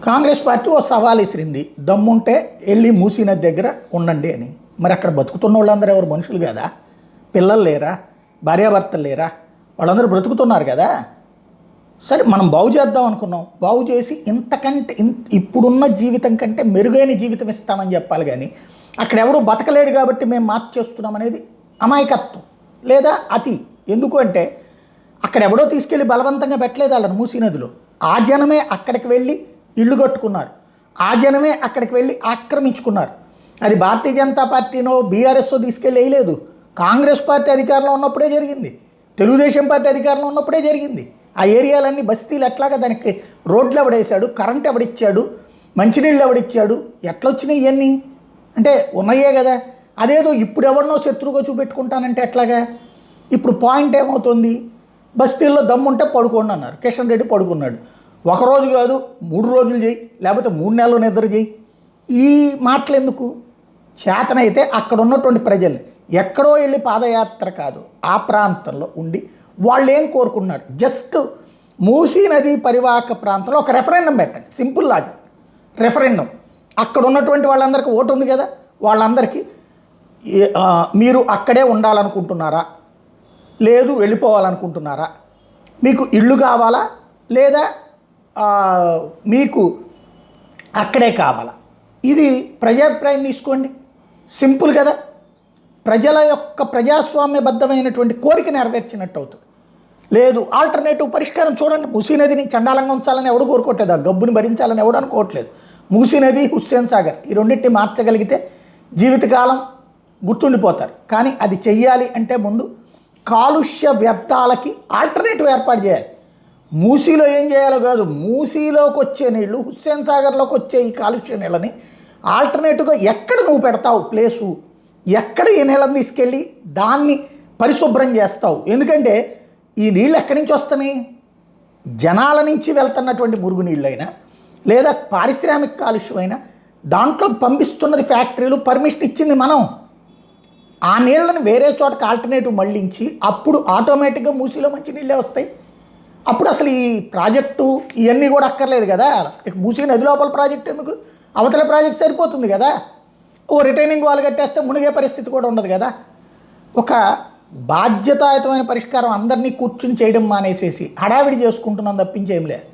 Congress party ఓ సవాల్ ఇసిరింది, దమ్ముంటే వెళ్ళి మూసీ నది దగ్గర ఉండండి అని. మరి అక్కడ బతుకుతున్న వాళ్ళందరూ ఎవరు మనుషులు కదా? పిల్లలు లేరా? భార్యాభర్తలు లేరా? వాళ్ళందరూ బ్రతుకుతున్నారు కదా. సరే, మనం బాగు చేద్దాం అనుకున్నాం, బాగు చేసి ఇంతకంటే ఇప్పుడున్న జీవితం కంటే మెరుగైన జీవితం ఇస్తామని చెప్పాలి. కానీ అక్కడ ఎవడూ బతకలేడు కాబట్టి మేము మార్చేస్తున్నాం అనేది అమాయకత్వం లేదా అతి. ఎందుకు అంటే అక్కడ ఎవడో తీసుకెళ్ళి బలవంతంగా పెట్టలేదు వాళ్ళని మూసీ నదిలో. ఆ జనమే అక్కడికి వెళ్ళి ఇళ్ళు కట్టుకున్నారు, ఆ జనమే అక్కడికి వెళ్ళి ఆక్రమించుకున్నారు. అది భారతీయ జనతా పార్టీనో బీఆర్ఎస్ఓ తీసుకెళ్ళి వేయలేదు. కాంగ్రెస్ పార్టీ అధికారంలో ఉన్నప్పుడే జరిగింది, తెలుగుదేశం పార్టీ అధికారంలో ఉన్నప్పుడే జరిగింది. ఆ ఏరియాలన్నీ బస్తీలు ఎట్లాగా దానికి రోడ్లు ఎవడేశాడు, కరెంట్ ఎవడిచ్చాడు, మంచినీళ్ళు ఎవడిచ్చాడు, ఎట్లొచ్చినాయి ఇవన్నీ అంటే ఉన్నాయే కదా. అదేదో ఇప్పుడు ఎవరినో శత్రువుగా చూపెట్టుకుంటానంటే ఎట్లాగా? ఇప్పుడు పాయింట్ ఏమవుతుంది, బస్తీల్లో దమ్ముంటే పడుకోండి అన్నారు. కిషన్ రెడ్డి పడుకున్నాడు. ఒకరోజు కాదు 3 రోజులు చేయి, లేకపోతే 3 నెలలు నిద్ర చేయి. ఈ మాటలు ఎందుకు? చేతనైతే అక్కడ ఉన్నటువంటి ప్రజల్ని ఎక్కడో వెళ్ళి పాదయాత్ర కాదు, ఆ ప్రాంతంలో ఉండి వాళ్ళు ఏం కోరుకున్నారు, జస్ట్ మూసీ నది పరివాహక ప్రాంతంలో ఒక రెఫరెండం పెట్టండి. Simple logic. రెఫరెండం అక్కడ ఉన్నటువంటి వాళ్ళందరికీ ఓటు ఉంది కదా, వాళ్ళందరికీ మీరు అక్కడే ఉండాలనుకుంటున్నారా, లేదు వెళ్ళిపోవాలనుకుంటున్నారా, మీకు ఇళ్ళు కావాలా, లేదా మీకు అక్కడే కావాలా, ఇది ప్రజాభిప్రాయం తీసుకోండి. సింపుల్ కదా. ప్రజల యొక్క ప్రజాస్వామ్యబద్ధమైనటువంటి కోరిక నెరవేర్చినట్టు అవుతుంది. లేదు, ఆల్టర్నేటివ్ పరిష్కారం చూడండి. మూసీ నదిని చండాలంగా ఉంచాలని ఎవడు కోరుకోవట్లేదు, ఆ గబ్బుని భరించాలని ఎవడు అనుకోవట్లేదు. మూసీ నది, హుస్సేన్ సాగర్ ఈ రెండింటిని మార్చగలిగితే జీవితకాలం గుర్తుండిపోతారు. కానీ అది చెయ్యాలి అంటే ముందు కాలుష్య వ్యర్థాలకి ఆల్టర్నేటివ్ ఏర్పాటు చేయాలి. మూసీలో ఏం చేయాలో కాదు, మూసీలోకి వచ్చే నీళ్లు, హుస్సేన్ సాగర్లోకి వచ్చే ఈ కాలుష్య నీళ్ళని ఆల్టర్నేటివ్గా ఎక్కడ నువ్వు పెడతావు ప్లేసు, ఎక్కడ ఈ నీళ్ళని తీసుకెళ్ళి దాన్ని పరిశుభ్రం చేస్తావు. ఎందుకంటే ఈ నీళ్ళు ఎక్కడి నుంచి వస్తున్నాయి? జనాల నుంచి వెళ్తున్నటువంటి మురుగునీళ్ళైనా లేదా పారిశ్రామిక కాలుష్యమైనా దాంట్లోకి పంపిస్తున్నది ఫ్యాక్టరీలు, పర్మిషన్ ఇచ్చింది మనం. ఆ నీళ్ళని వేరే చోటకి ఆల్టర్నేటివ్ మళ్ళించి అప్పుడు ఆటోమేటిక్గా మూసీలో మంచి నీళ్ళే వస్తాయి. అప్పుడు అసలు ఈ ప్రాజెక్టు ఇవన్నీ కూడా అక్కర్లేదు కదా. ఇక మూసీ నది లోపల ప్రాజెక్ట్ ఎందుకు, అవతల ప్రాజెక్ట్ సరిపోతుంది కదా. ఓ రిటైనింగ్ వాల్ కట్టేస్తే మునిగే పరిస్థితి కూడా ఉండదు కదా. ఒక బాధ్యతాయుతమైన పరిష్కారం అందరినీ కూర్చుని చేయడం మానేసేసి హడావిడి చేసుకుంటున్నాం తప్పించేం లేదు.